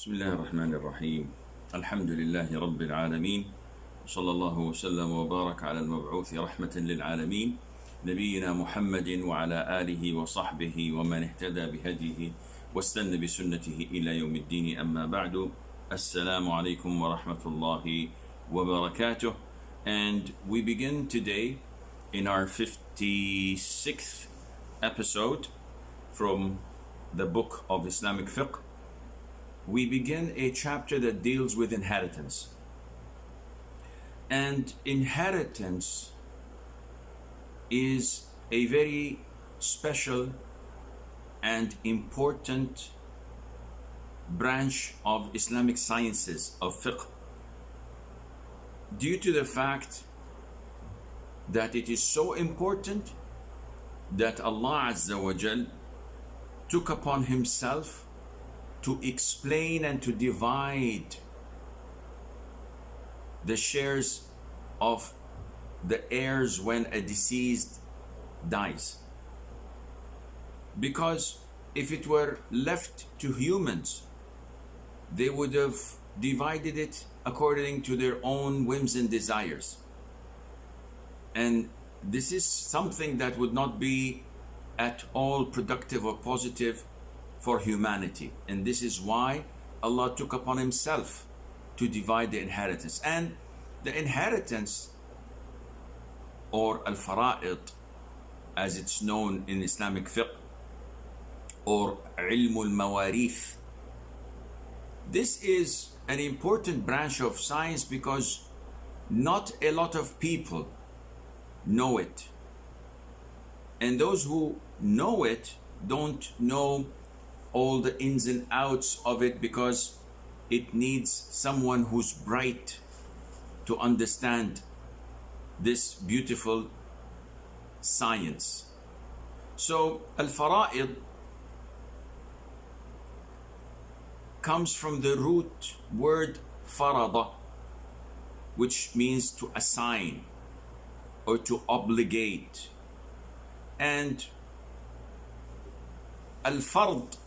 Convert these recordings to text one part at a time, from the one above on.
بسم الله الرحمن الرحيم. الحمد لله رب العالمين، صلى الله وسلم وبارك على المبعوث رحمة للعالمين نبينا محمد وعلى آله وصحبه ومن اهتدى بهديه واستنى بسنته إلى يوم الدين. أما بعد. السلام عليكم ورحمة الله وبركاته. And we begin today in our 56th episode from the book of Islamic fiqh. We begin a chapter that deals with inheritance. And inheritance is a very special and important branch of Islamic sciences of fiqh, due to the fact that it is so important that Allah Azza wa Jal took upon himself to explain and to divide the shares of the heirs when a deceased dies. Because if it were left to humans, they would have divided it according to their own whims and desires. And this is something that would not be at all productive or positive for humanity. And this is why Allah took upon himself to divide the inheritance. And the inheritance, or al-fara'id as it's known in Islamic fiqh, or ilm al-mawarith, this is an important branch of science because not a lot of people know it. And those who know it don't know all the ins and outs of it, because it needs someone who's bright to understand this beautiful science. So al-fara'id comes from the root word farada, which means to assign or to obligate. And al-fard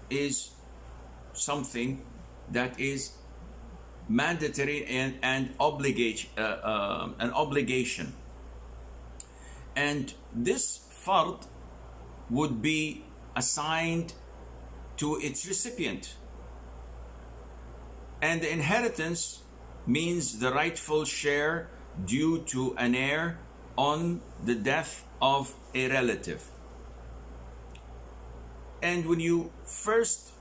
is something that is mandatory and an obligation. And this fard would be assigned to its recipient. And the inheritance means the rightful share due to an heir on the death of a relative. And when you first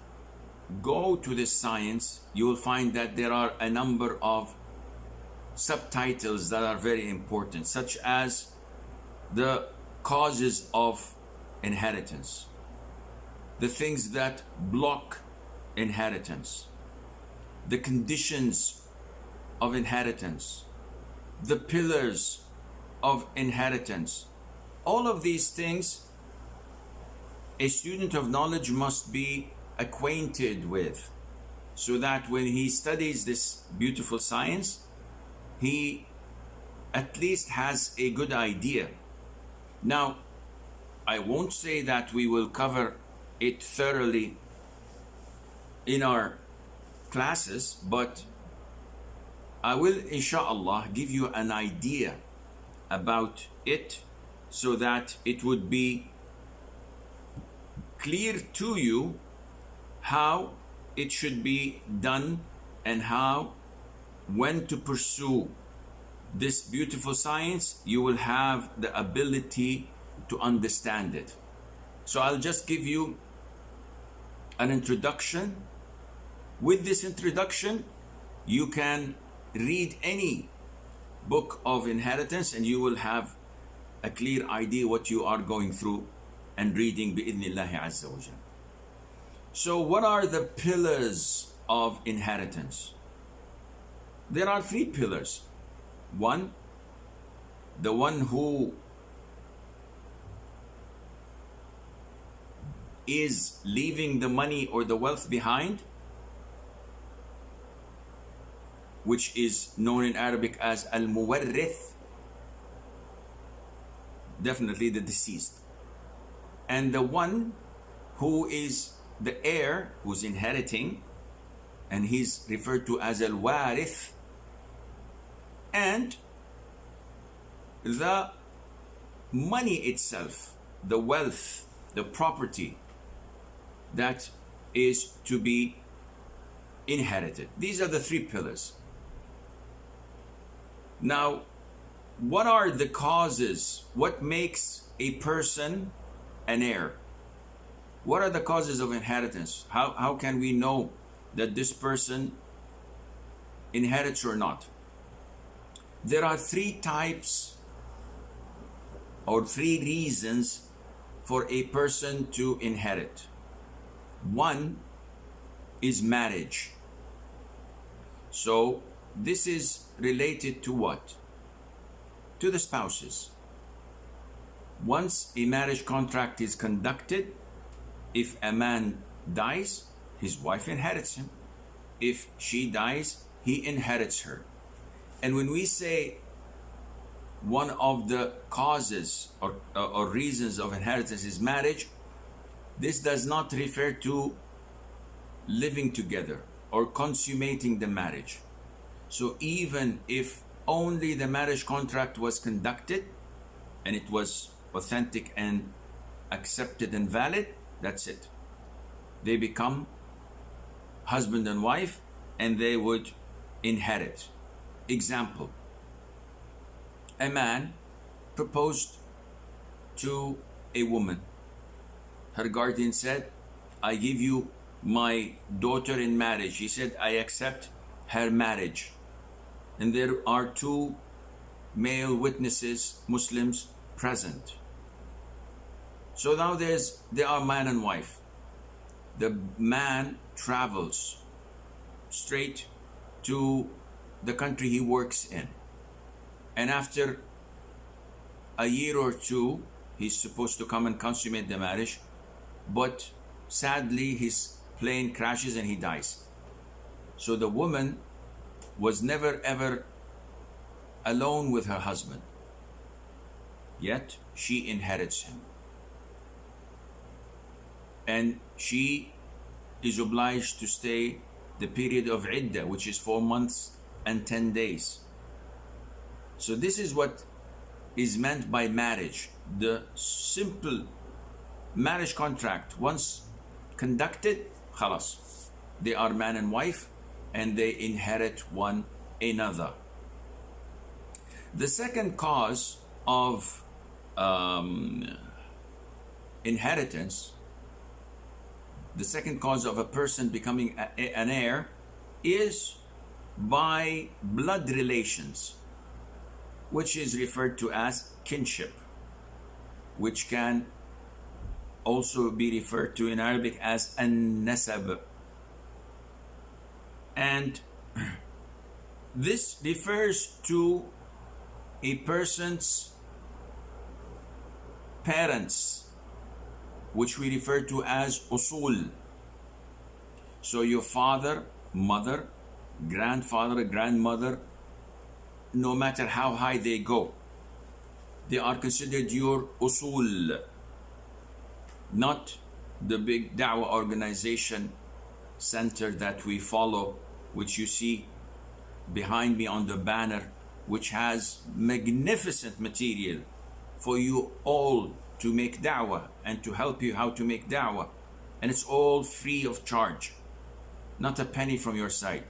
go to this science, you will find that there are a number of subtitles that are very important, such as the causes of inheritance, the things that block inheritance, the conditions of inheritance, the pillars of inheritance. All of these things a student of knowledge must be acquainted with, so that when he studies this beautiful science, he at least has a good idea. Now, I won't say that we will cover it thoroughly in our classes, but I will, inshallah, give you an idea about it so that it would be clear to you how it should be done and how, when to pursue this beautiful science, you will have the ability to understand it. So I'll just give you an introduction. With this introduction, you can read any book of inheritance and you will have a clear idea what you are going through and reading bi'idhnillahi azza wa jal. So what are the pillars of inheritance? There are three pillars. One, the one who is leaving the money or the wealth behind, which is known in Arabic as al-muwarrith, definitely the deceased. And the one who is the heir who's inheriting, and he's referred to as al-warith, and the money itself, the wealth, the property that is to be inherited. These are the three pillars. Now, what are the causes? What makes a person an heir? What are the causes of inheritance? How can we know that this person inherits or not? There are three types or three reasons for a person to inherit. One is marriage. So this is related to what? To the spouses. Once a marriage contract is conducted, if a man dies, his wife inherits him. If she dies, he inherits her. And when we say one of the causes or reasons of inheritance is marriage, this does not refer to living together or consummating the marriage. So even if only the marriage contract was conducted and it was authentic and accepted and valid, that's it. They become husband and wife and they would inherit. Example, a man proposed to a woman. Her guardian said, I give you my daughter in marriage. He said, I accept her marriage. And there are two male witnesses, Muslims, present. So now they are man and wife. The man travels straight to the country he works in. And after a year or two, he's supposed to come and consummate the marriage. But sadly, his plane crashes and he dies. So the woman was never ever alone with her husband. Yet she inherits him. And she is obliged to stay the period of iddah, which is 4 months and 10 days. So this is what is meant by marriage. The simple marriage contract, once conducted, khalas, they are man and wife and they inherit one another. The second cause of inheritance, the second cause of a person becoming an heir is by blood relations, which is referred to as kinship, which can also be referred to in Arabic as an-nasab. And this refers to a person's parents, which we refer to as Usool. So your father, mother, grandfather, grandmother, no matter how high they go, they are considered your Usool, not the big Dawah organization center that we follow, which you see behind me on the banner, which has magnificent material for you all to make da'wah and to help you how to make da'wah. And it's all free of charge, not a penny from your side.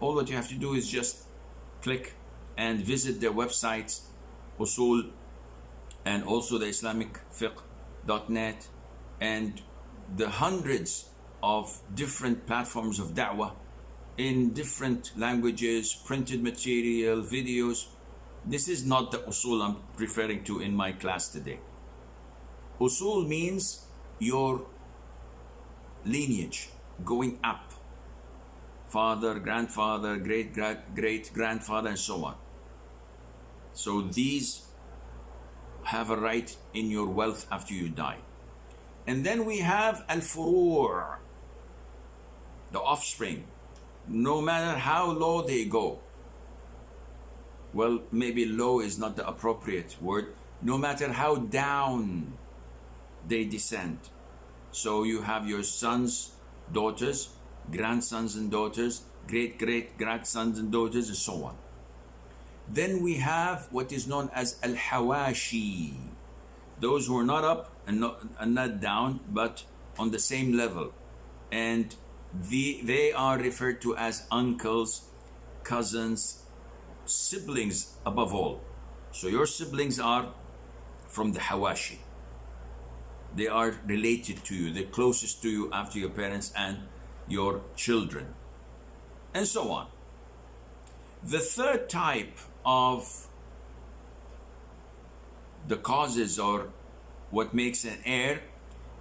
All what you have to do is just click and visit their websites, Usool, and also the islamicfiqh.net, and the hundreds of different platforms of da'wah in different languages, printed material, videos. This is not the Usool I'm referring to in my class today. Usool means your lineage going up. Father, grandfather, great-grandfather, and so on. So these have a right in your wealth after you die. And then we have al-furu', the offspring. No matter how low they go, well, maybe low is not the appropriate word, no matter how down they descend. So you have your sons, daughters, grandsons and daughters, great great grandsons and daughters, and so on. Then we have what is known as al-hawashi, those who are not up and not down, but on the same level. And they are referred to as uncles, cousins, siblings above all. So your siblings are from the hawashi. They are related to you, they're closest to you after your parents and your children, and so on. The third type of the causes, or what makes an heir,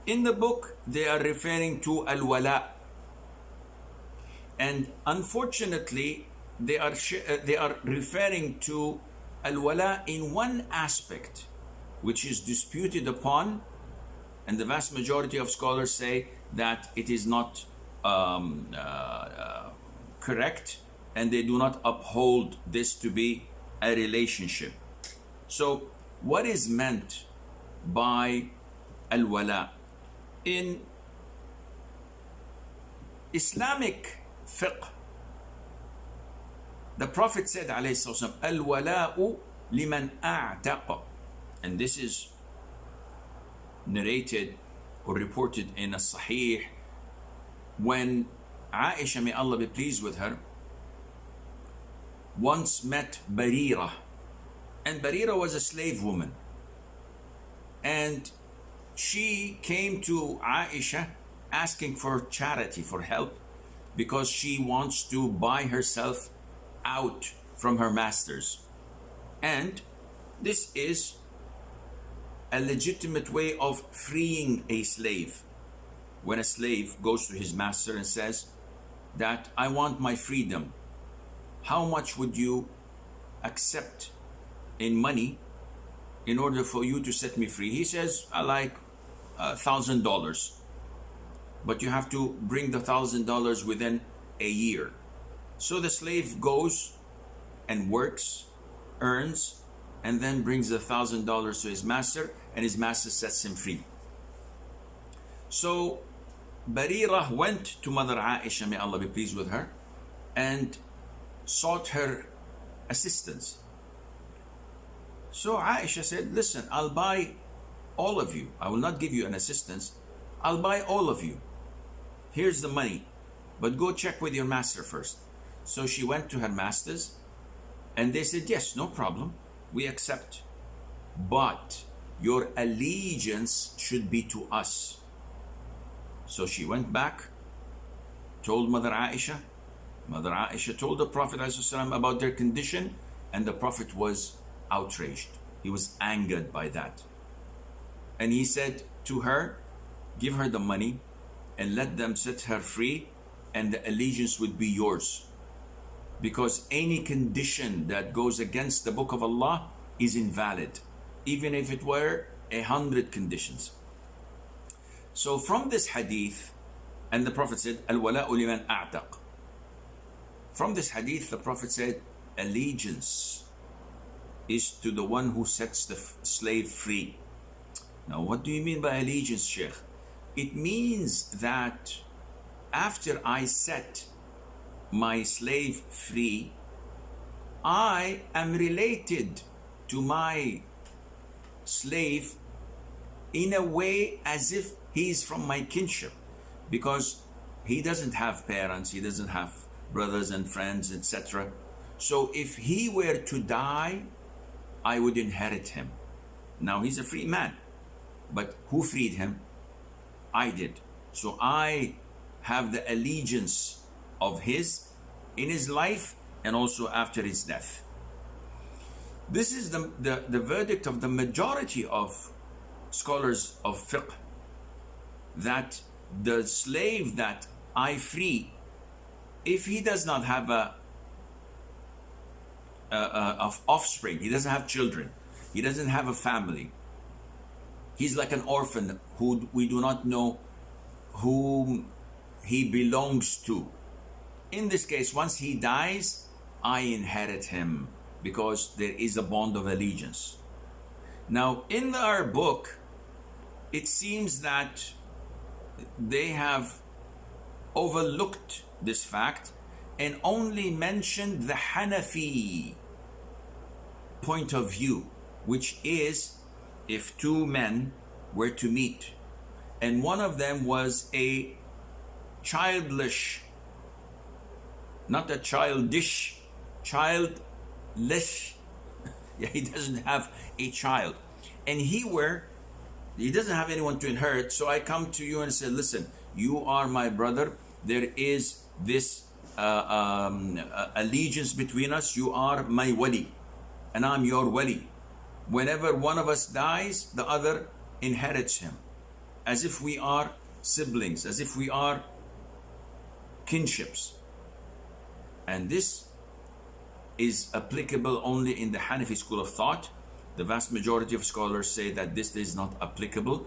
in the book they are referring to al-wala, and unfortunately they are referring to al-wala in one aspect which is disputed upon, and the vast majority of scholars say that it is not correct, and they do not uphold this to be a relationship. So what is meant by al-wala? In Islamic fiqh, the Prophet said alayhi sallam, al-wala'u liman a'taqa, and this is narrated or reported in a Sahih, when Aisha, may Allah be pleased with her, once met Barira, and Barira was a slave woman, and she came to Aisha asking for charity, for help, because she wants to buy herself out from her masters. And this is a legitimate way of freeing a slave. When a slave goes to his master and says that I want my freedom, how much would you accept in money in order for you to set me free? He says, I like $1,000, but you have to bring the $1,000 within a year. So the slave goes and works, earns, and then brings the $1,000 to his master, and his master sets him free. So Barira went to Mother Aisha, may Allah be pleased with her, and sought her assistance. So Aisha said, listen, I'll buy all of you. I will not give you an assistance. I'll buy all of you. Here's the money, but go check with your master first. So she went to her masters, and they said, yes, no problem, we accept, but your allegiance should be to us. So she went back, told Mother Aisha. Mother Aisha told the Prophet ﷺ about their condition, and the Prophet was outraged. He was angered by that. And he said to her, give her the money and let them set her free, and the allegiance would be yours. Because any condition that goes against the book of Allah is invalid, even if it were 100 conditions. So from this hadith, and the Prophet said, al-wala'u liman a'taq. From this hadith, the Prophet said, allegiance is to the one who sets the slave free. Now, what do you mean by allegiance, Sheikh? It means that after I set my slave free, I am related to my slave in a way as if he is from my kinship, because he doesn't have parents, he doesn't have brothers and friends, etc. So if he were to die, I would inherit him. Now he's a free man, but who freed him? I did. So I have the allegiance of his in his life and also after his death. This is the verdict of the majority of scholars of fiqh, that the slave that I free, if he does not have of offspring, he doesn't have children, he doesn't have a family, he's like an orphan who we do not know whom he belongs to. In this case, once he dies, I inherit him because there is a bond of allegiance. Now, in our book, it seems that they have overlooked this fact and only mentioned the Hanafi point of view, which is if two men were to meet and one of them was a childish, not a childish, childless, yeah, he doesn't have a child, and he doesn't have anyone to inherit, so I come to you and say, listen, you are my brother, there is this allegiance between us, you are my wali and I'm your wali. Whenever one of us dies, the other inherits him, as if we are siblings, as if we are kinships. And this is applicable only in the Hanafi school of thought. The vast majority of scholars say that this is not applicable.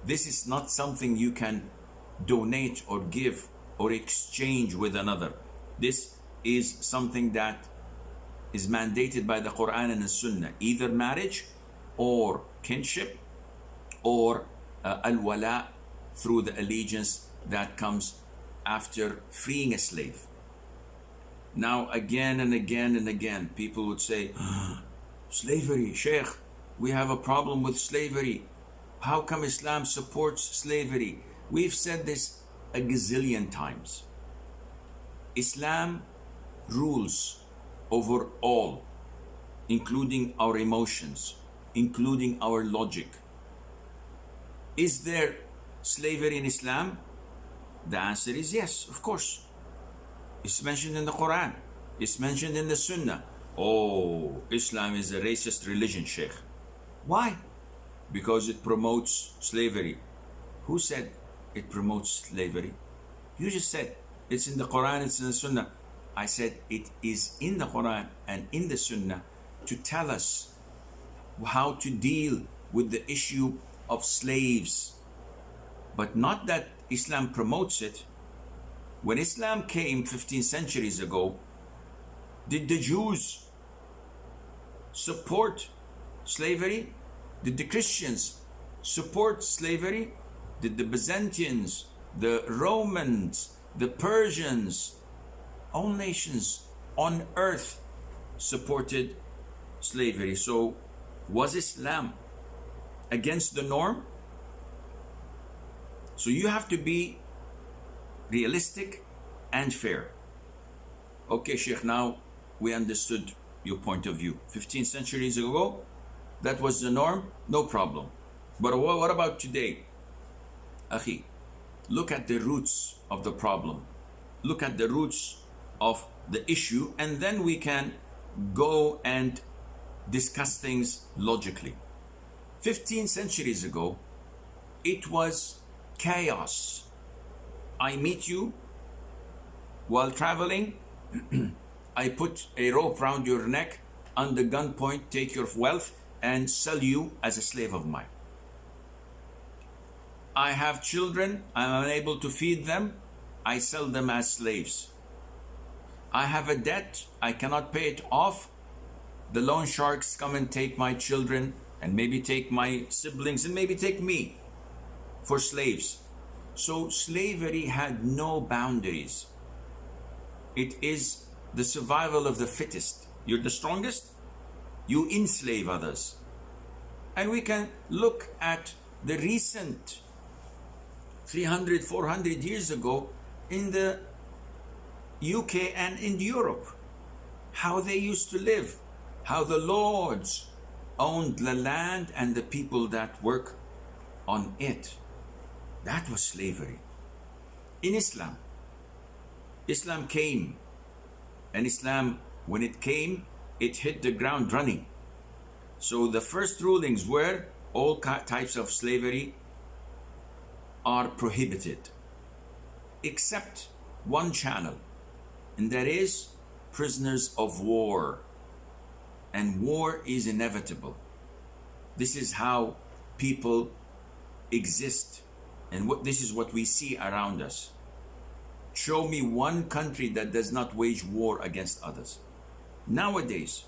This is not something you can donate or give or exchange with another. This is something that is mandated by the Quran and the Sunnah, either marriage or kinship or al-wala through the allegiance that comes after freeing a slave. Now, again and again and again, people would say, slavery, Sheikh, we have a problem with slavery. How come Islam supports slavery? We've said this a gazillion times. Islam rules over all, including our emotions, including our logic. Is there slavery in Islam? The answer is yes, of course. It's mentioned in the Quran. It's mentioned in the Sunnah. Oh, Islam is a racist religion, Sheikh. Why? Because it promotes slavery. Who said it promotes slavery? You just said it's in the Quran, it's in the Sunnah. I said it is in the Quran and in the Sunnah to tell us how to deal with the issue of slaves, but not that Islam promotes it. When Islam came 15 centuries ago, did the Jews support slavery? Did the Christians support slavery? Did the Byzantines, the Romans, the Persians, all nations on earth supported slavery? So was Islam against the norm? So you have to be realistic and fair. Okay, Sheikh, now we understood your point of view. 15 centuries ago, that was the norm, no problem. But what about today? Akhi, look at the roots of the problem. Look at the roots of the issue, and then we can go and discuss things logically. 15 centuries ago, it was chaos. I meet you while traveling, I put a rope round your neck, under gunpoint, take your wealth, and sell you as a slave of mine. I have children, I'm unable to feed them, I sell them as slaves. I have a debt, I cannot pay it off, the loan sharks come and take my children, and maybe take my siblings, and maybe take me for slaves. So slavery had no boundaries. It is the survival of the fittest. You're the strongest, you enslave others. And we can look at the recent 300, 400 years ago in the UK and in Europe, how they used to live, how the lords owned the land and the people that work on it. That was slavery. In Islam, Islam came, and Islam, when it came, it hit the ground running. So the first rulings were all types of slavery are prohibited, except one channel, and that is prisoners of war. And war is inevitable. This is how people exist, and this is what we see around us. Show me one country that does not wage war against others. Nowadays,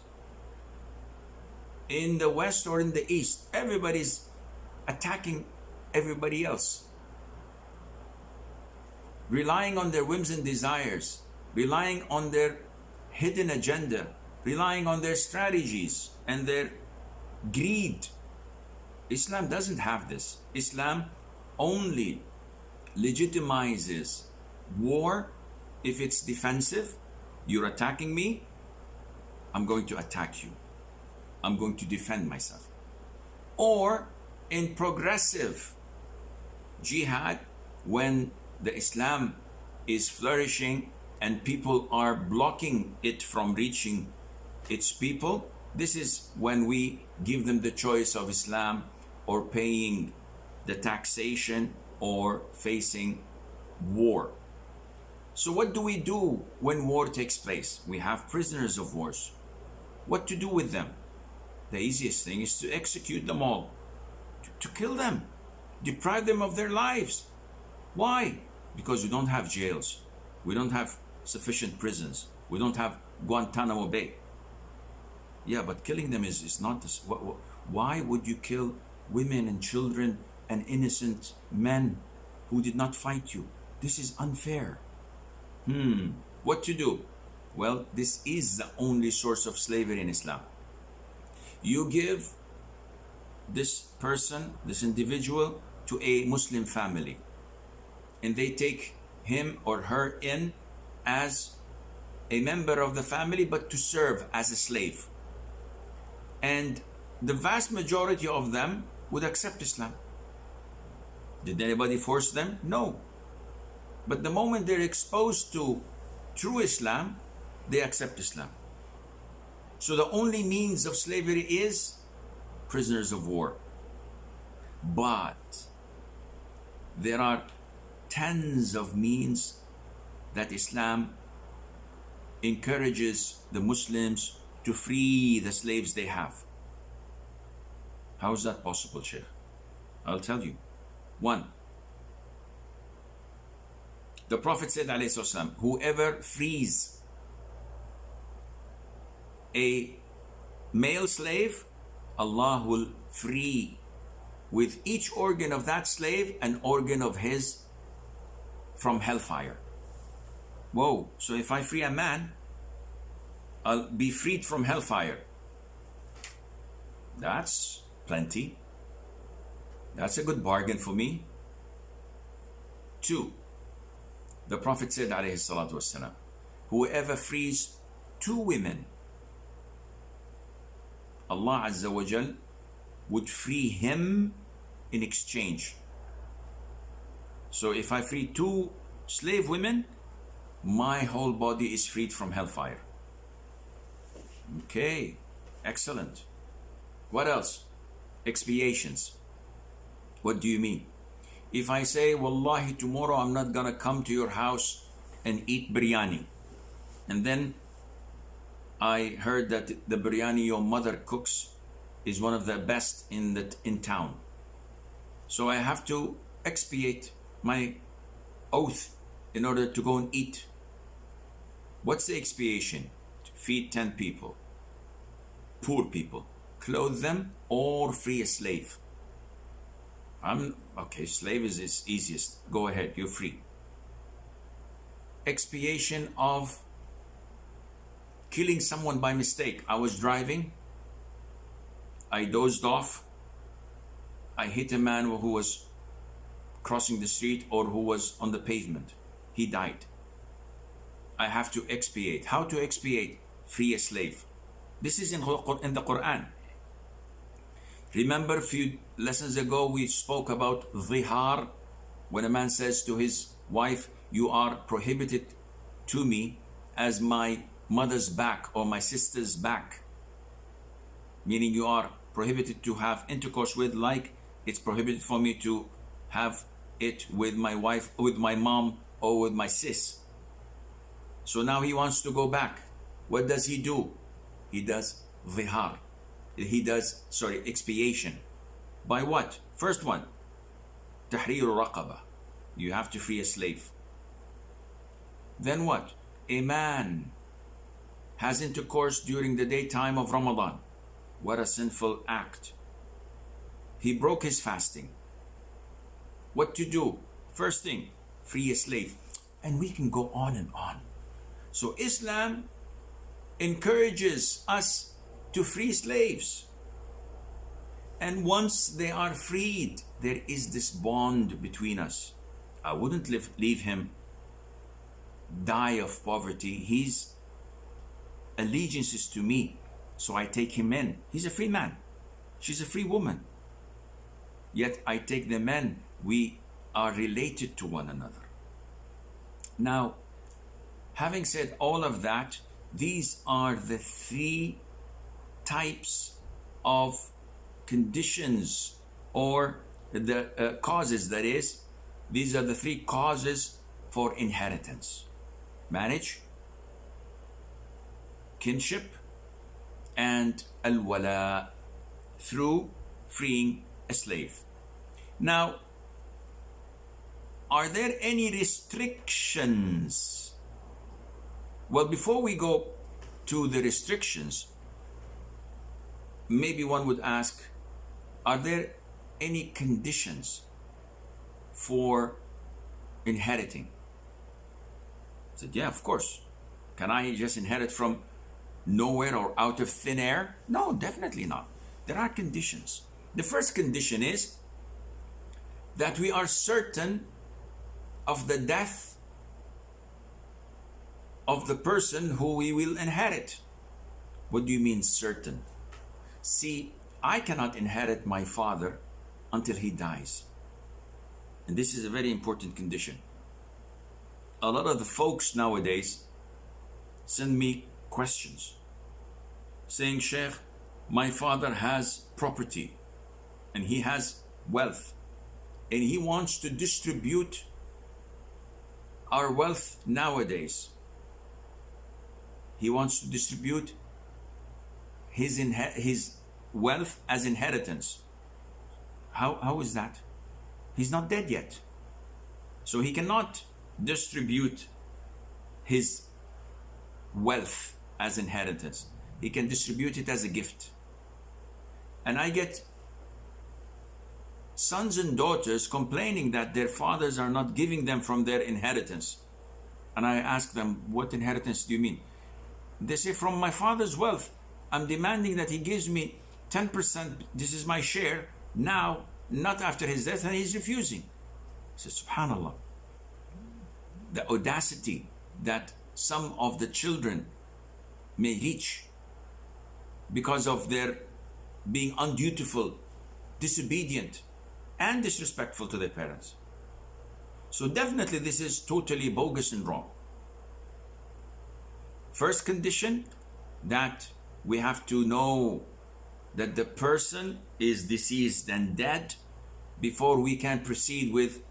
in the West or in the East, everybody's attacking everybody else. relying on their whims and desires, relying on their hidden agenda, relying on their strategies and their greed. Islam doesn't have this. Islam only legitimizes war if it's defensive. You're attacking me, I'm going to attack you. I'm going to defend myself. Or in progressive jihad, when the Islam is flourishing and people are blocking it from reaching its people, this is when we give them the choice of Islam or paying the taxation or facing war. So what do we do when war takes place? We have prisoners of wars. What to do with them? The easiest thing is to execute them all, to kill them, deprive them of their lives. Why? Because we don't have jails. We don't have sufficient prisons. We don't have Guantanamo Bay. Yeah, but killing them is not this. Why would you kill women and children and innocent men who did not fight you? This is unfair. What to do? Well, this is the only source of slavery in Islam. You give this person, this individual, to a Muslim family, and they take him or her in as a member of the family, but to serve as a slave. And the vast majority of them would accept Islam. Did anybody force them? No. But the moment they're exposed to true Islam, they accept Islam. So the only means of slavery is prisoners of war. But there are tens of means that Islam encourages the Muslims to free the slaves they have. How is that possible, Sheikh? I'll tell you. One, the Prophet said, alayhi wasallam, whoever frees a male slave, Allah will free with each organ of that slave an organ of his from hellfire. Whoa, so if I free a man, I'll be freed from hellfire. That's plenty. That's a good bargain for me. Two, the Prophet said, alayhi salatu wasalam, whoever frees two women, Allah Azza wa Jal would free him in exchange. So if I free two slave women, my whole body is freed from hellfire. Okay, excellent. What else? Expiations. What do you mean? If I say, Wallahi, tomorrow I'm not gonna come to your house and eat biryani, and then I heard that the biryani your mother cooks is one of the best in town, so I have to expiate my oath in order to go and eat. What's the expiation? To feed 10 people, poor people, clothe them, or free a slave. Okay, slave is easiest. Go ahead, you're free. Expiation of killing someone by mistake. I was driving, I dozed off, I hit a man who was crossing the street or who was on the pavement. He died. I have to expiate. How to expiate? Free a slave. This is in the Quran. Remember a few lessons ago we spoke about zihar, when a man says to his wife, you are prohibited to me as my mother's back or my sister's back, meaning you are prohibited to have intercourse with, like it's prohibited for me to have it with my wife, with my mom, or with my sis. So now he wants to go back. What does he do? He does zihar. He does, expiation. By what? First one, tahrir raqaba. You have to free a slave. Then what? A man has intercourse during the daytime of Ramadan. What a sinful act. He broke his fasting. What to do? First thing, free a slave. And we can go on and on. So Islam encourages us to free slaves. And once they are freed, there is this bond between us. I wouldn't leave him die of poverty. His allegiance is to me, so I take him in. He's a free man. She's a free woman. Yet I take them in. We are related to one another. Now, having said all of that, these are the three types of conditions, or the causes, that is. These are the three causes for inheritance: marriage, kinship, and al-wala, through freeing a slave. Now, are there any restrictions? Well, before we go to the restrictions, maybe one would ask, are there any conditions for inheriting? I said, yeah, of course. Can I just inherit from nowhere or out of thin air? No, definitely not. There are conditions. The first condition is that we are certain of the death of the person who we will inherit. What do you mean certain? See, I cannot inherit my father until he dies. And this is a very important condition. A lot of the folks nowadays send me questions saying, Sheikh, my father has property and he has wealth and he wants to distribute our wealth nowadays. He wants to distribute his wealth as inheritance. How is that? He's not dead yet. So he cannot distribute his wealth as inheritance. He can distribute it as a gift. And I get sons and daughters complaining that their fathers are not giving them from their inheritance. And I ask them, what inheritance do you mean? They say, from my father's wealth. I'm demanding that he gives me 10%. This is my share now, not after his death, and he's refusing. I say, subhanallah. The audacity that some of the children may reach because of their being undutiful, disobedient, and disrespectful to their parents. So definitely this is totally bogus and wrong. First condition, that we have to know that the person is deceased and dead before we can proceed with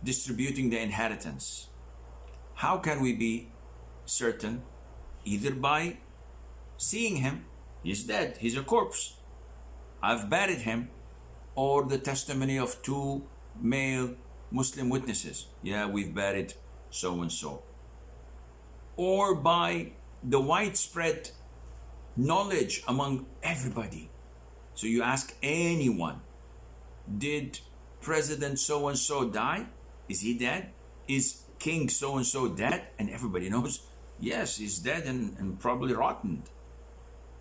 distributing the inheritance. How can we be certain? Either by seeing him, he's dead, he's a corpse, I've buried him, or the testimony of two male Muslim witnesses. Yeah, we've buried so and so. Or by the widespread knowledge among everybody. So you ask anyone, did President so and so die? Is he dead? Is King so and so dead? And everybody knows, yes, he's dead and probably rotten.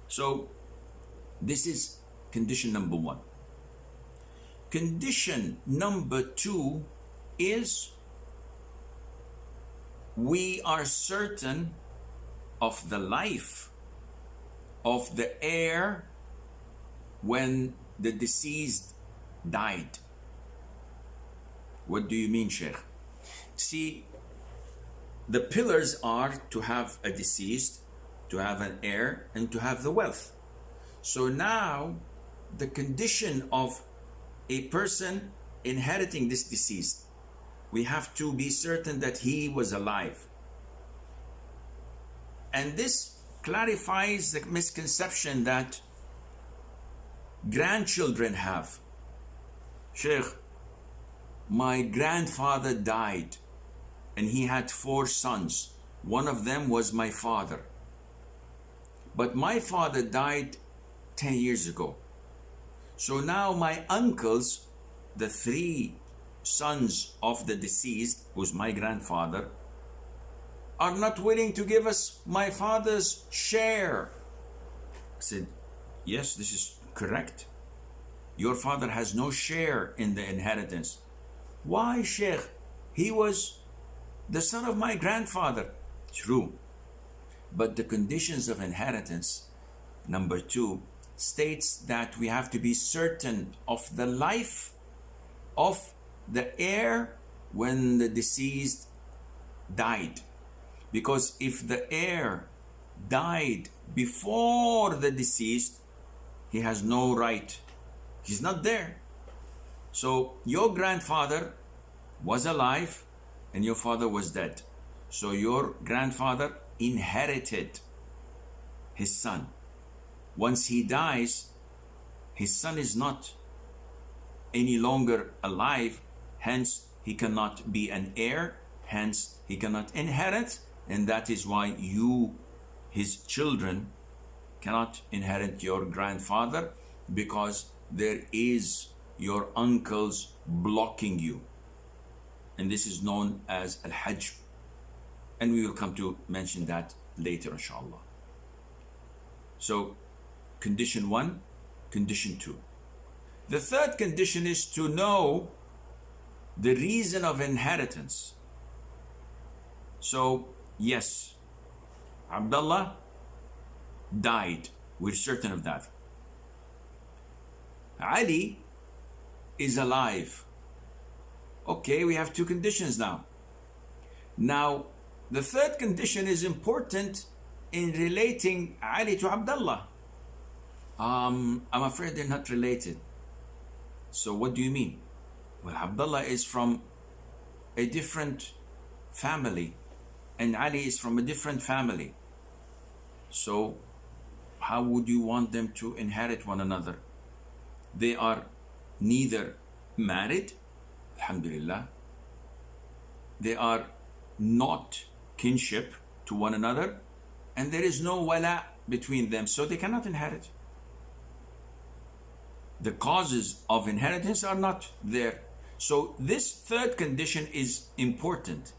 So this is condition number one. Condition number two is we are certain of the life of the heir when the deceased died. What do you mean, Sheikh? See, the pillars are to have a deceased, to have an heir, and to have the wealth. So now the condition of a person inheriting this deceased, we have to be certain that he was alive. And this clarifies the misconception that grandchildren have. Sheikh, my grandfather died and he had 4 sons. One of them was my father. But my father died 10 years ago. So now my uncles, the 3 sons of the deceased, who's my grandfather, are not willing to give us my father's share. I said, yes, this is correct. Your father has no share in the inheritance. Why, Sheikh? He was the son of my grandfather. True. But the conditions of inheritance, number 2, states that we have to be certain of the life of the heir when the deceased died. Because if the heir died before the deceased, he has no right. He's not there. So your grandfather was alive and your father was dead. So your grandfather inherited his son. Once he dies, his son is not any longer alive, hence he cannot be an heir, hence he cannot inherit, and that is why you, his children, cannot inherit your grandfather, because there is your uncles blocking you. And this is known as al-hajj. And we will come to mention that later, inshallah. So, condition 1, condition 2. The third condition is to know the reason of inheritance. So, yes, Abdullah died. We're certain of that. Ali is alive. Okay, we have 2 conditions now. Now, the third condition is important in relating Ali to Abdullah. I'm afraid they're not related. So what do you mean? Well, Abdullah is from a different family and Ali is from a different family. So how would you want them to inherit one another? They are neither married, alhamdulillah. They are not kinship to one another, and there is no wala between them, so they cannot inherit. The causes of inheritance are not there. So this third condition is important,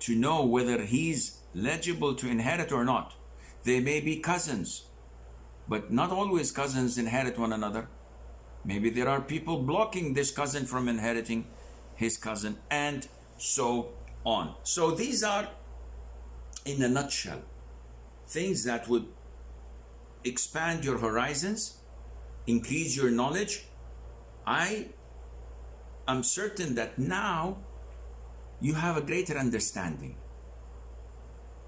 to know whether he's legible to inherit or not. They may be cousins, but not always cousins inherit one another. Maybe there are people blocking this cousin from inheriting his cousin, and so on. So these are, in a nutshell, things that would expand your horizons, increase your knowledge. I am certain that now you have a greater understanding.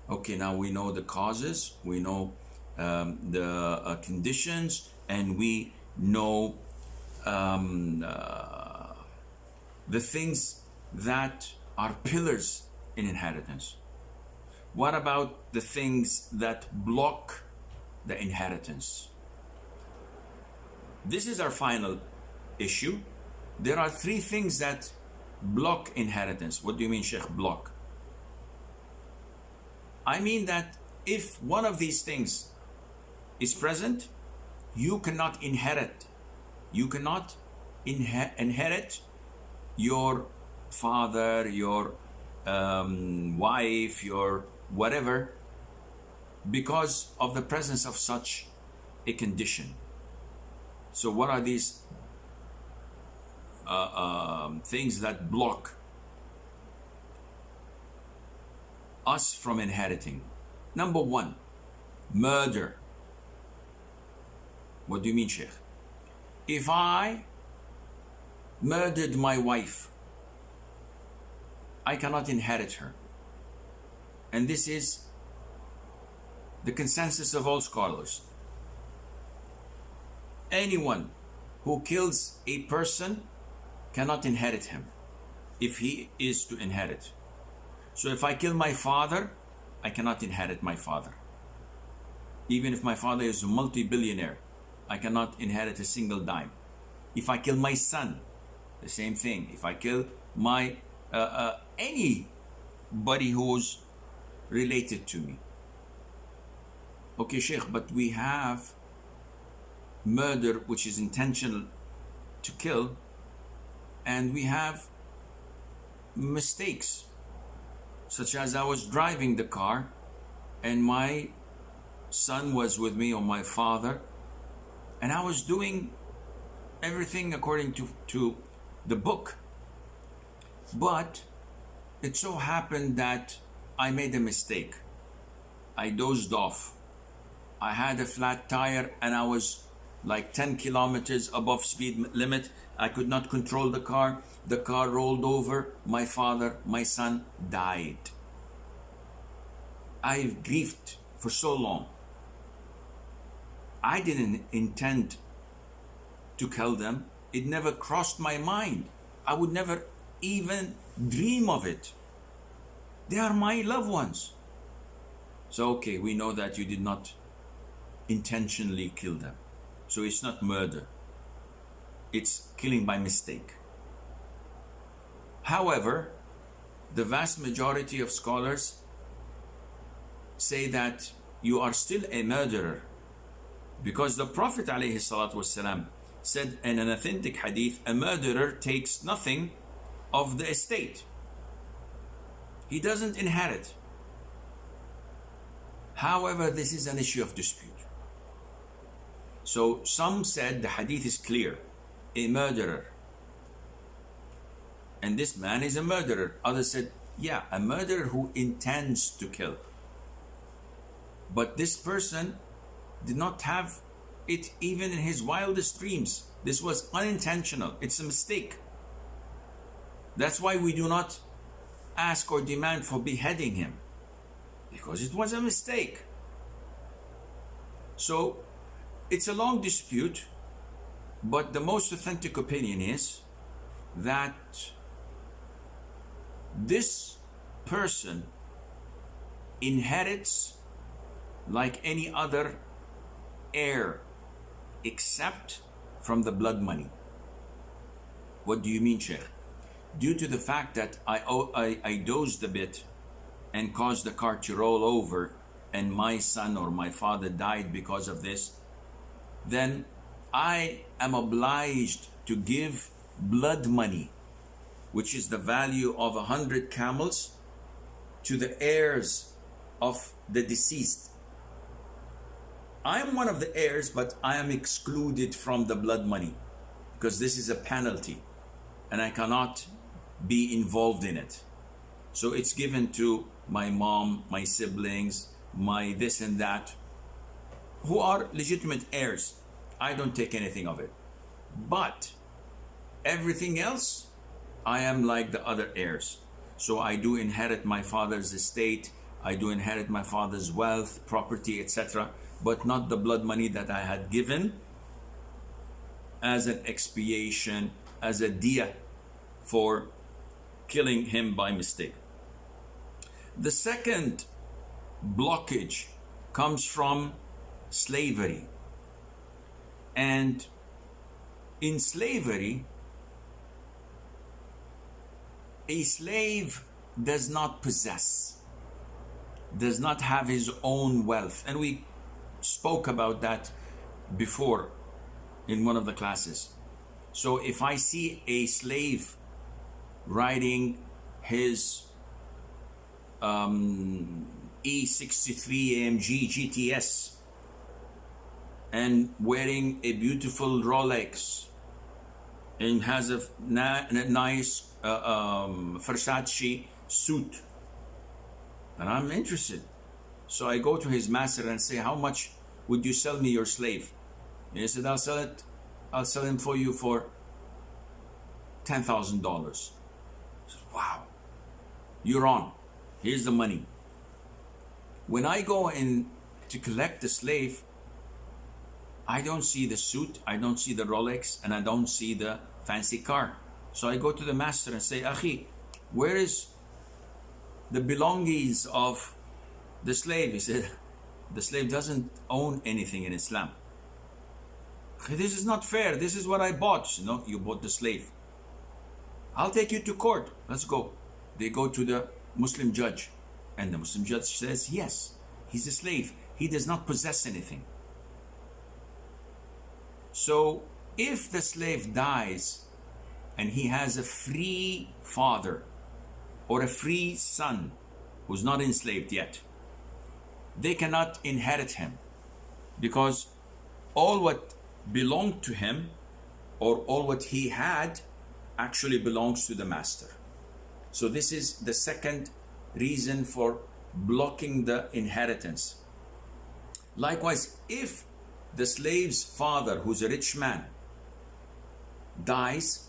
Okay, now we know the causes, we know the conditions, and we know the things that are pillars in inheritance. What about the things that block the inheritance? This is our final issue. There are 3 things that block inheritance. What do you mean, Sheikh, block? I mean that if one of these things is present, you cannot inherit. You cannot inherit your father, your wife, your whatever, because of the presence of such a condition. So what are these things that block us from inheriting? Number 1, murder. What do you mean, Sheikh? If I murdered my wife, I cannot inherit her. And this is the consensus of all scholars. Anyone who kills a person cannot inherit him, if he is to inherit. So if I kill my father, I cannot inherit my father. Even if my father is a multi-billionaire, I cannot inherit a single dime. If I kill my son, the same thing. If I kill my anybody who's related to me. Okay, Sheikh, but we have murder which is intentional to kill, and we have mistakes, such as I was driving the car and my son was with me, or my father, and I was doing everything according to the book. But it so happened that I made a mistake. I dozed off. I had a flat tire and I was like 10 kilometers above speed limit. I could not control the car. The car rolled over. My father, my son died. I've grieved for so long. I didn't intend to kill them. It never crossed my mind. I would never even dream of it. They are my loved ones. So, okay, we know that you did not intentionally kill them. So it's not murder. It's killing by mistake. However, the vast majority of scholars say that you are still a murderer, because the Prophet ﷺ said in an authentic hadith, a murderer takes nothing of the estate. He doesn't inherit. However, this is an issue of dispute. So some said the hadith is clear, a murderer, and this man is a murderer. Others said, yeah, a murderer who intends to kill. But this person did not have it even in his wildest dreams. This was unintentional. It's a mistake. That's why we do not ask or demand for beheading him, because it was a mistake. So it's a long dispute, but the most authentic opinion is that this person inherits like any other heir, except from the blood money. What do you mean, Sheikh? Due to the fact that I dozed a bit and caused the car to roll over, and my son or my father died because of this, then I am obliged to give blood money, which is the value of 100 camels, to the heirs of the deceased. I am one of the heirs, but I am excluded from the blood money because this is a penalty and I cannot be involved in it. So it's given to my mom, my siblings, my this and that, who are legitimate heirs. I don't take anything of it. But everything else, I am like the other heirs. So I do inherit my father's estate, I do inherit my father's wealth, property, etc., but not the blood money that I had given as an expiation, as a diya for killing him by mistake. The second blockage comes from slavery. And in slavery, a slave does not possess, does not have his own wealth. And we spoke about that before in one of the classes. So if I see a slave riding his E63 AMG GTS and wearing a beautiful Rolex and has a nice Versace suit, and I'm interested, so I go to his master and say, how much would you sell me your slave? And he said, I'll sell him for you for $10,000. I said, wow, you're on. Here's the money. When I go in to collect the slave, I don't see the suit, I don't see the Rolex, and I don't see the fancy car. So I go to the master and say, Akhi, where is the belongings of the slave? He said, the slave doesn't own anything in Islam. This is not fair. This is what I bought. No, you bought the slave. I'll take you to court. Let's go. They go to the Muslim judge, and the Muslim judge says, yes, he's a slave. He does not possess anything. So if the slave dies and he has a free father or a free son who's not enslaved yet, they cannot inherit him, because all what belonged to him or all what he had actually belongs to the master. So this is the second reason for blocking the inheritance. Likewise, if the slave's father, who's a rich man, dies,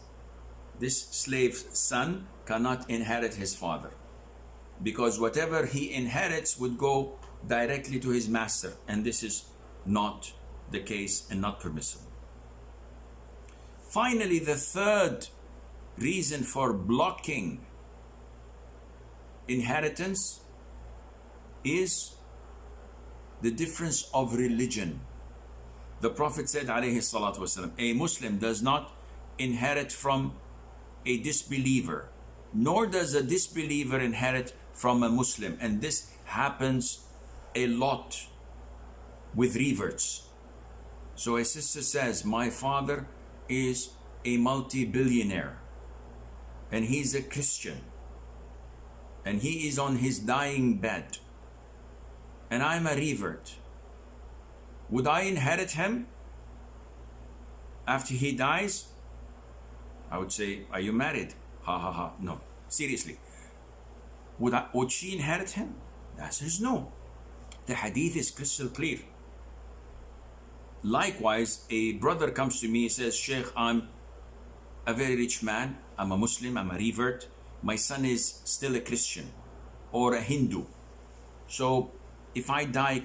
this slave's son cannot inherit his father, because whatever he inherits would go directly to his master, and this is not the case and not permissible. Finally, the third reason for blocking inheritance is the difference of religion. The Prophet said, alayhi salatu wasalam, a Muslim does not inherit from a disbeliever, nor does a disbeliever inherit from a Muslim. And this happens a lot with reverts. So a sister says, my father is a multi-billionaire and he's a Christian and he is on his dying bed and I'm a revert. Would I inherit him after he dies? I would say, are you married? Ha ha ha. No, seriously. Would she inherit him? The answer is no. The hadith is crystal clear. Likewise, a brother comes to me and says, Sheikh, I'm a very rich man. I'm a Muslim, I'm a revert. My son is still a Christian or a Hindu. So if I die,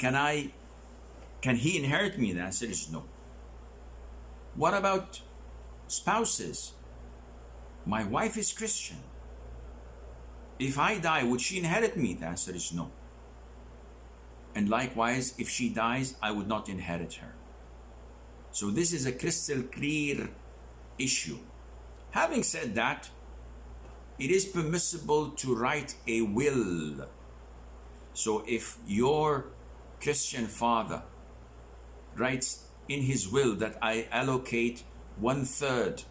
can he inherit me? The answer is no. What about spouses? My wife is Christian. If I die, would she inherit me? The answer is no. And likewise, if she dies, I would not inherit her. So this is a crystal clear issue. Having said that, it is permissible to write a will. So if your Christian father writes in his will that I allocate 1/3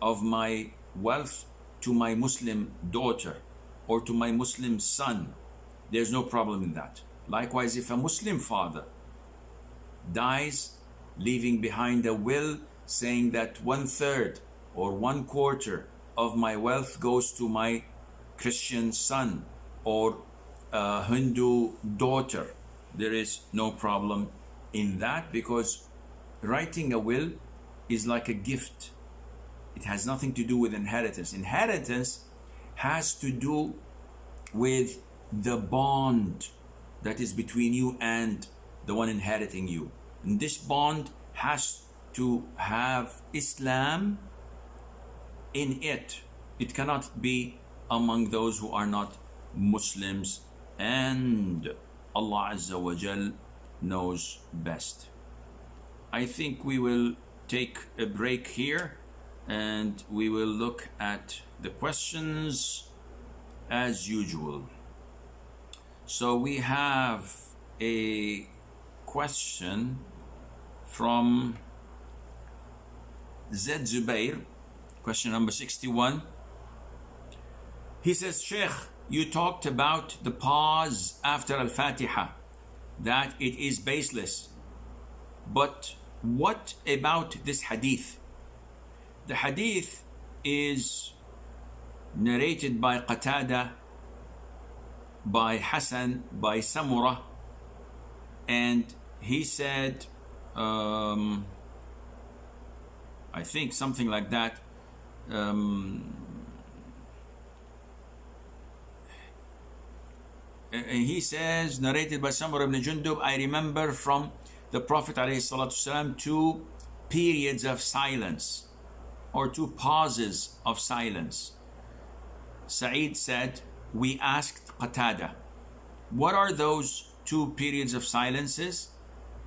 of my wealth to my Muslim daughter or to my Muslim son, there's no problem in that. Likewise, if a Muslim father dies leaving behind a will saying that 1/3 or 1/4 of my wealth goes to my Christian son or Hindu daughter, there is no problem in that, because writing a will is like a gift. It has nothing to do with inheritance. Inheritance has to do with the bond that is between you and the one inheriting you. And this bond has to have Islam in it. It cannot be among those who are not Muslims, and Allah Azza wa Jal knows best. I think we will take a break here and we will look at the questions as usual. So we have a question from Z Zubair, question number 61. He says, Sheikh, you talked about the pause after Al-Fatiha, that it is baseless. But what about this hadith? The hadith is narrated by Qatada, by Hassan, by Samurah, and he said, I think something like that. He says, narrated by Samurah ibn Jundub, I remember from the Prophet ﷺ 2 periods of silence, or 2 pauses of silence. Sa'id said, we asked Qatada, what are those 2 periods of silences?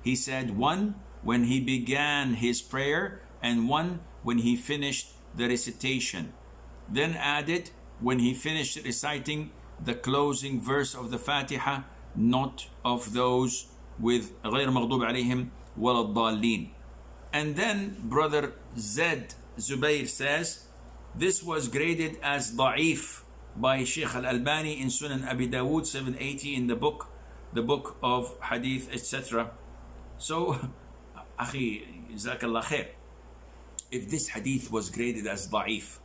He said, 1 when he began his prayer, and 1 when he finished the recitation. Then added, when he finished reciting the closing verse of the Fatiha, not of those with غير مغضوب عليهم ولا الضالين. And then brother Z Zubair says, This was graded as da'if by Sheikh Al-Albani in Sunan Abi Dawood 780 in the book of Hadith, etc. So, Akhi, Jazakallah khair. If this hadith was graded as da'if,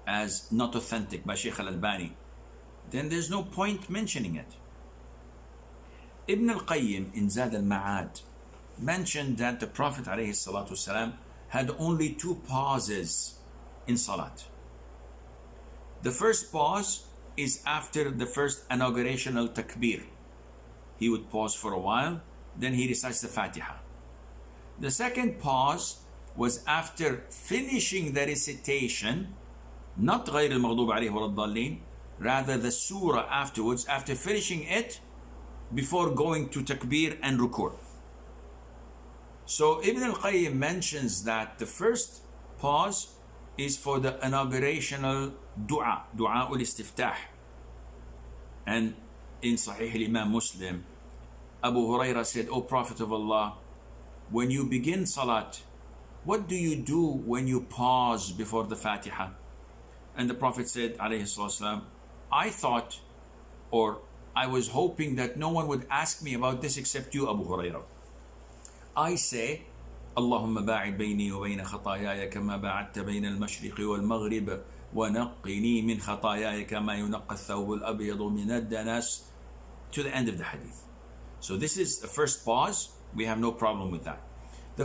as not authentic by Sheikh Al-Albani, then there's no point mentioning it. Ibn al-Qayyim in Zad al-Ma'ad mentioned that the Prophet ﷺ had only 2 pauses in Salat. The first pause is after the first inaugurational takbir. He would pause for a while, then he recites the Fatiha. The second pause was after finishing the recitation, not غير المغضوب عليه ولا الضالين, rather the surah afterwards, after finishing it, before going to takbir and ruku'. So Ibn al-Qayyim mentions that the first pause is for the inaugurational dua ul-istiftah. And in Sahih al-Imam Muslim, Abu Hurairah said, "O Prophet of Allah, when you begin salat, what do you do when you pause before the Fatiha?" And the Prophet said, alayhi salatu, "I thought, or I was hoping that no one would ask me about this except you, Abu Hurairah. I say, Allahumma ba'id bayni wa bayna khatayaya kama ba'adta bayna al-mashriqi wal-maghrib wa naqqini min khatayaya kama yunaqqa ath-thawb al-abyadu min ad-danas," to the end of the hadith. So this is the first pause. We have no problem with that. The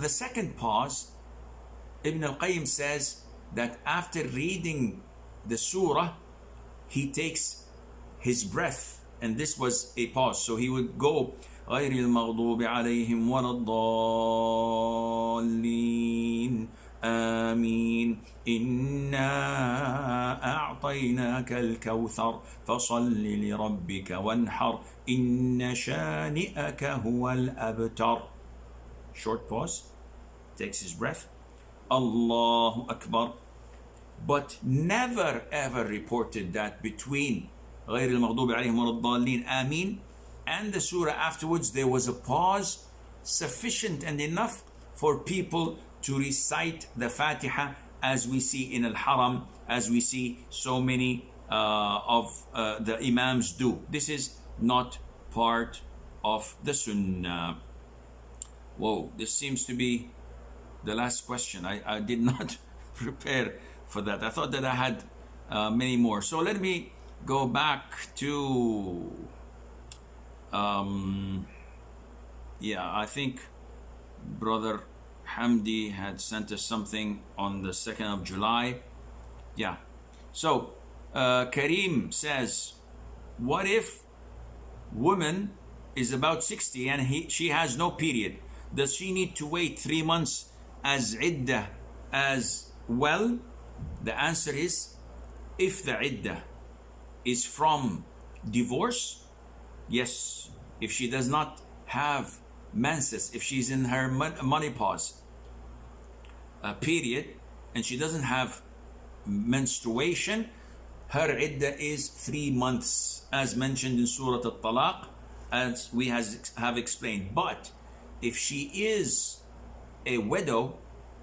second pause, Ibn al-Qayyim says that after reading the surah, he takes his breath, and this was a pause. So he would go غير المغضوب عليهم ولا الضالين آمين إنا أعطيناك الكوثر فصل لربك وانحر إن شانئك هو الأبتر. Short pause, takes his breath, Allahu Akbar. But never ever reported that between غير المغضوب عليهم ولا الضالين آمين and the surah afterwards there was a pause sufficient and enough for people to recite the Fatiha, as we see in Al-Haram, as we see so many of the Imams do. This is not part of the Sunnah. Whoa, this seems to be the last question. I did not prepare for that. I thought that I had many more. So let me go back to I think Brother Hamdi had sent us something on the 2nd of July. So Kareem says, what if woman is about 60 and she has no period? Does she need to wait 3 months as iddah as well? The answer is, if the iddah is from divorce, yes. If she does not have menses, if she's in her menopause period and she doesn't have menstruation, her iddah is 3 months, as mentioned in Surah Al-Talaq, as we have explained. But if she is a widow,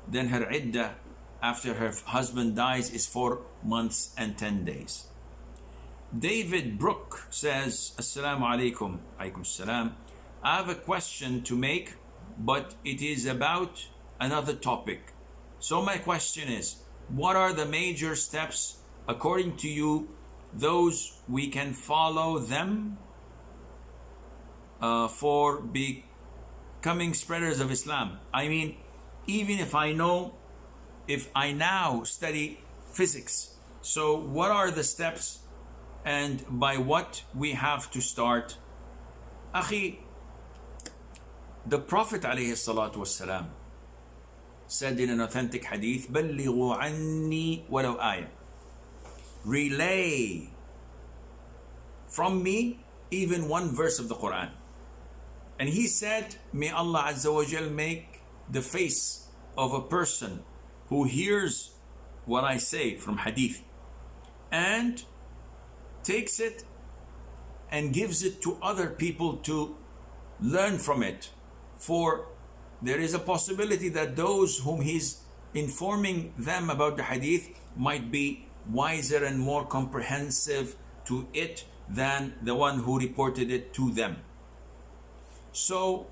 then her iddah after her husband dies is 4 months and 10 days. David Brook says, Assalamu alaikum. Alaikum salam. I have a question to make, but it is about another topic. So my question is, what are the major steps, according to you, those we can follow them for becoming spreaders of Islam? I mean, even if I now study physics, so what are the steps and by what we have to start? Akhi, the Prophet ﷺ said in an authentic hadith, بَلِّغُوا عَنِّي وَلَوْ آيَةً, relay from me even one verse of the Quran. And he said, may Allah Azza wa Jal make the face of a person who hears what I say from hadith and takes it and gives it to other people to learn from it. For there is a possibility that those whom he's informing them about the hadith might be wiser and more comprehensive to it than the one who reported it to them. So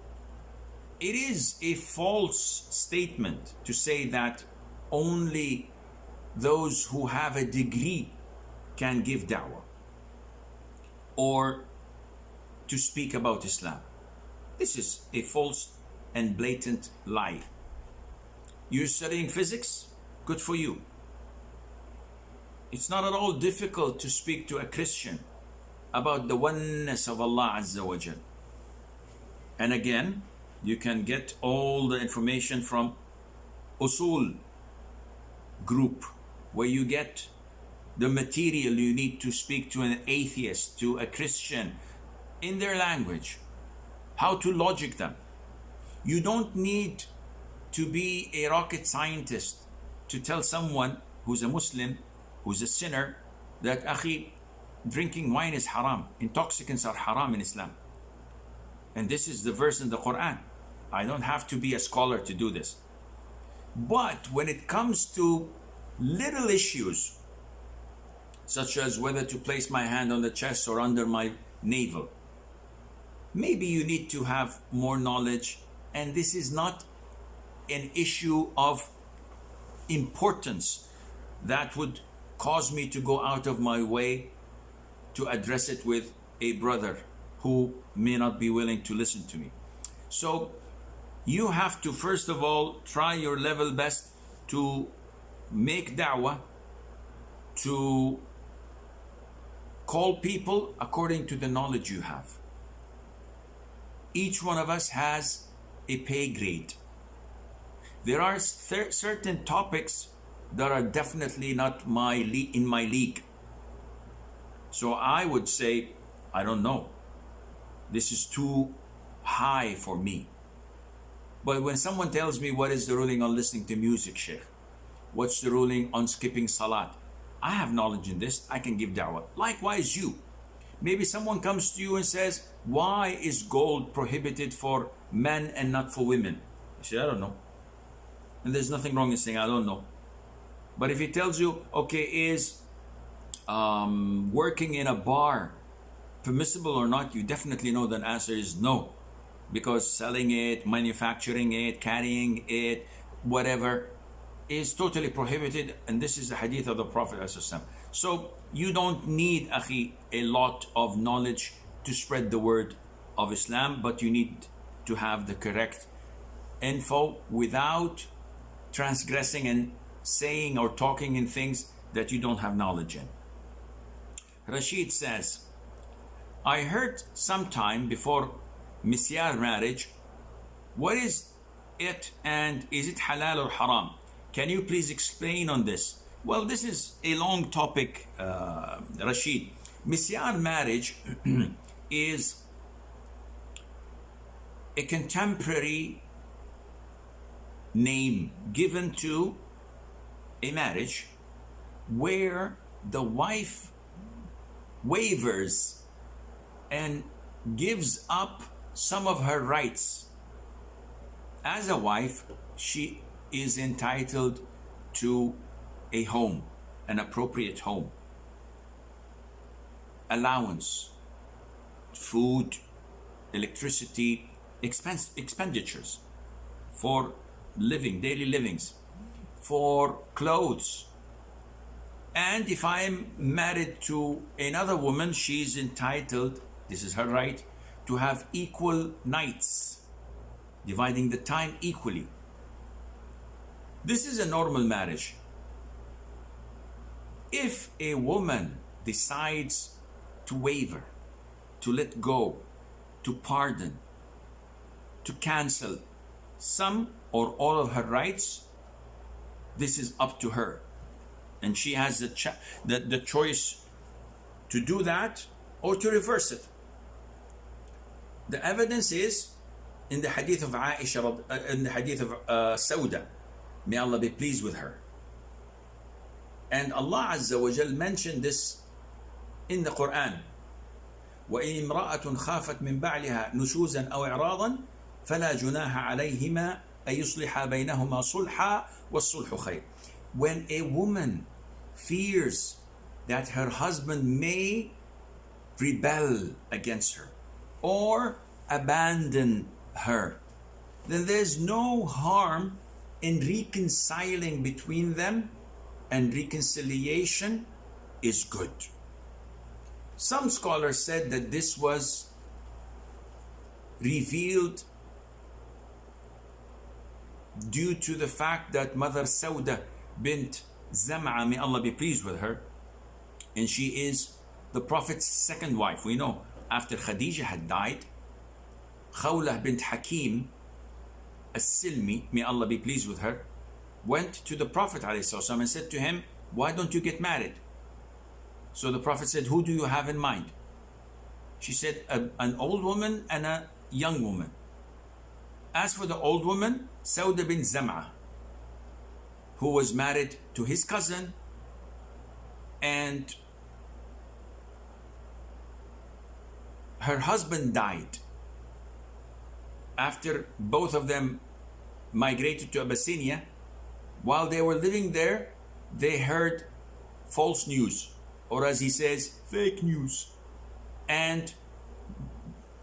it is a false statement to say that only those who have a degree can give da'wah or to speak about Islam. This is a false and blatant lie. You're studying physics? Good for you. It's not at all difficult to speak to a Christian about the oneness of Allah Azza wa Jal. And again, you can get all the information from Usool group, where you get the material you need to speak to an atheist, to a Christian, in their language, how to logic them. You don't need to be a rocket scientist to tell someone who's a Muslim, who's a sinner, that akhi, drinking wine is haram, intoxicants are haram in Islam. And this is the verse in the Quran. I don't have to be a scholar to do this. But when it comes to little issues, such as whether to place my hand on the chest or under my navel, maybe you need to have more knowledge, and this is not an issue of importance that would cause me to go out of my way to address it with a brother who may not be willing to listen to me. So you have to first of all try your level best to make da'wah, to call people according to the knowledge you have. Each one of us has a pay grade. There are certain topics that are definitely not in my league. So I would say, I don't know. This is too high for me. But when someone tells me what is the ruling on listening to music, Sheikh, what's the ruling on skipping salat, I have knowledge in this, I can give da'wah. Likewise you. Maybe someone comes to you and says, why is gold prohibited for men and not for women? You say, I don't know. And there's nothing wrong in saying, I don't know. But if he tells you, okay, is working in a bar permissible or not, you definitely know the answer is no. Because selling it, manufacturing it, carrying it, whatever, is totally prohibited. And this is the hadith of the Prophet ﷺ. So you don't need, akhi, a lot of knowledge to spread the word of Islam, but you need to have the correct info without transgressing and saying or talking in things that you don't have knowledge in. Rashid says, I heard sometime before misyar marriage, what is it and is it halal or haram? Can you please explain on this? Well, this is a long topic, Rashid. Misyar marriage is a contemporary name given to a marriage where the wife wavers and gives up some of her rights. As a wife, she is entitled to a home, an appropriate home, allowance, food, electricity, expenditures for living, daily livings, for clothes. And if I'm married to another woman, she's entitled, this is her right, to have equal nights, dividing the time equally. This is a normal marriage. If a woman decides to waver, to let go, to pardon, to cancel some or all of her rights, this is up to her. And she has the choice to do that or to reverse it. The evidence is in the hadith of Aisha, in the hadith of Sauda. May Allah be pleased with her. And Allah Azza wa Jal mentioned this in the Quran. وَإِنْ امْرَأَةٌ خَافَتْ مِنْ بَعْلِهَا نُشُوزًا أَوْ إِعْرَاضًا فَلَا جُنَاحَ عَلَيْهِمَا أَن يُصْلِحَا بَيْنَهُمَا صُلْحًا وَالصُّلْحُ خَيْرٌ. When a woman fears that her husband may rebel against her or abandon her, then there's no harm in reconciling between them, and reconciliation is good. Some scholars said that this was revealed due to the fact that Mother Sauda bint Zam'a, may Allah be pleased with her, and she is the Prophet's second wife. We know after Khadija had died, Khawlah bint Hakim As-Silmi, may Allah be pleased with her, went to the Prophet ﷺ and said to him, why don't you get married? So the Prophet said, who do you have in mind? She said, an old woman and a young woman. As for the old woman, Sauda bin Zam'a, who was married to his cousin, and her husband died after both of them migrated to Abyssinia. While they were living there, they heard false news, or as he says, fake news. And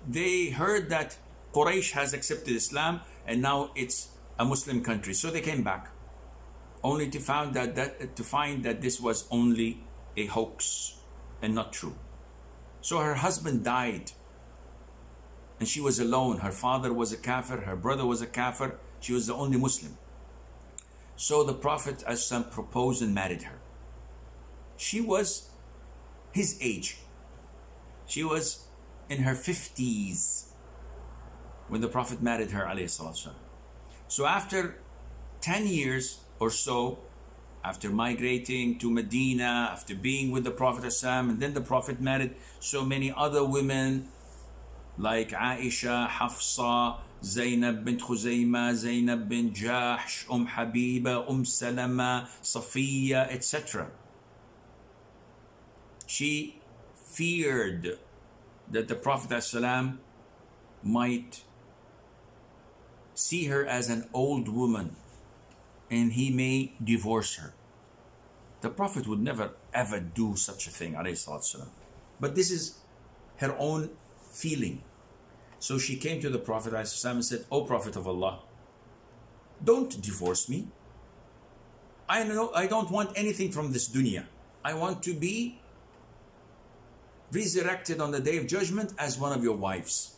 they heard that Quraysh has accepted Islam and now it's a Muslim country. So they came back, only to find that this was only a hoax and not true. So her husband died and she was alone. Her father was a kafir, her brother was a kafir, she was the only Muslim. So the Prophet ﷺ proposed and married her. She was his age. She was in her 50s when the Prophet married her ﷺ. So after 10 years or so, after migrating to Medina, after being with the Prophet ﷺ, and then the Prophet married so many other women like Aisha, Hafsa, Zainab bint Khuzaymah, Zainab bint Jahsh, Habiba, Salama, Safiya, etc. She feared that the Prophet ﷺ might see her as an old woman and he may divorce her. The Prophet would never ever do such a thing, ﷺ. But this is her own feeling. So she came to the Prophet ﷺ and said, O Prophet of Allah, don't divorce me. I don't want anything from this dunya. I want to be resurrected on the day of judgment as one of your wives.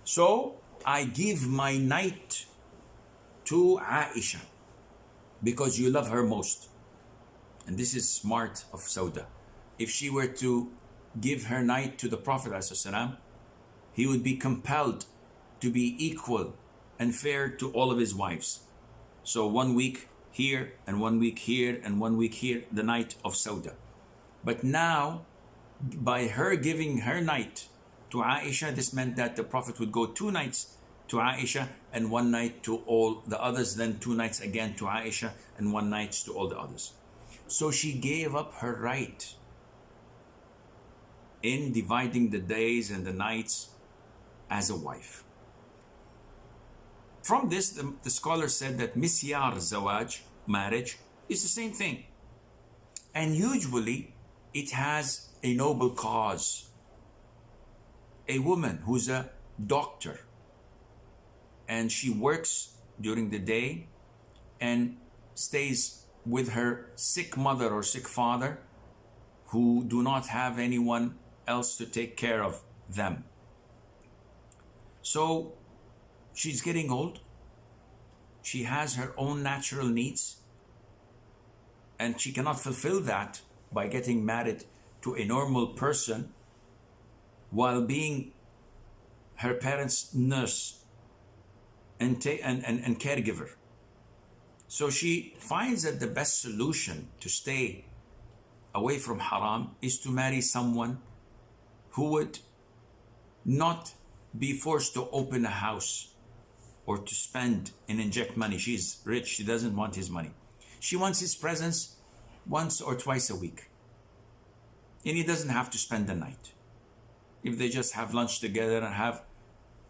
So I give my night to Aisha because you love her most. And this is smart of Sauda. If she were to give her night to the Prophet ﷺ, he would be compelled to be equal and fair to all of his wives. So 1 week here and 1 week here and 1 week here, the night of Sauda. But now, by her giving her night to Aisha, this meant that the Prophet would go 2 nights to Aisha and 1 night to all the others, then 2 nights again to Aisha and 1 night to all the others. So she gave up her right in dividing the days and the nights as a wife. From this, the scholar said that misyar zawaj, marriage, is the same thing. And usually it has a noble cause. A woman who's a doctor and she works during the day and stays with her sick mother or sick father who do not have anyone else to take care of them. So she's getting old. She has her own natural needs and she cannot fulfill that by getting married to a normal person while being her parents' nurse and caregiver. So she finds that the best solution to stay away from haram is to marry someone who would not be forced to open a house or to spend and inject money. She's rich, she doesn't want his money. She wants his presence once or twice a week. And he doesn't have to spend the night. If they just have lunch together and have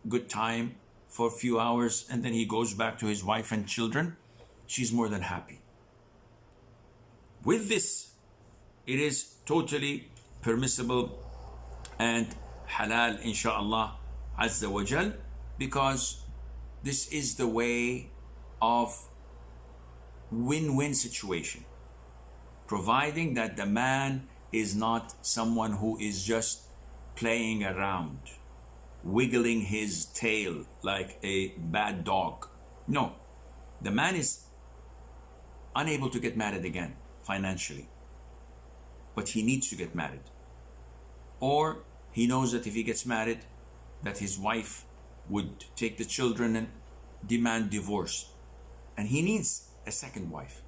good time for a few hours and then he goes back to his wife and children, she's more than happy. With this, it is totally permissible and halal, inshaAllah Azza wa Jal, because this is the way of win-win situation, providing that the man is not someone who is just playing around, wiggling his tail like a bad dog. No, the man is unable to get married again financially, but he needs to get married. Or he knows that if he gets married, that his wife would take the children and demand divorce, and he needs a second wife.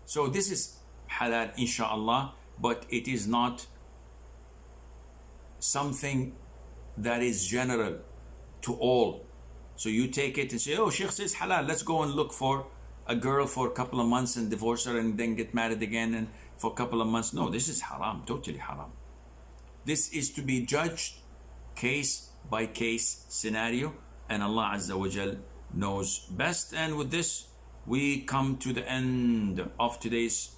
So this is halal, inshallah, but it is not something that is general to all. So you take it and say, oh, Sheikh says halal, let's go and look for a girl for a couple of months and divorce her and then get married again and for a couple of months. No, this is haram, totally haram. This is to be judged case by case scenario, and Allah Azza wa Jal knows best. And with this, we come to the end of today's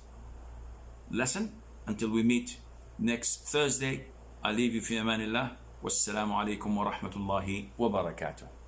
lesson. Until we meet next Thursday, I leave you fi amanillah. Wassalamu alaikum wa rahmatullahi wa barakatuh.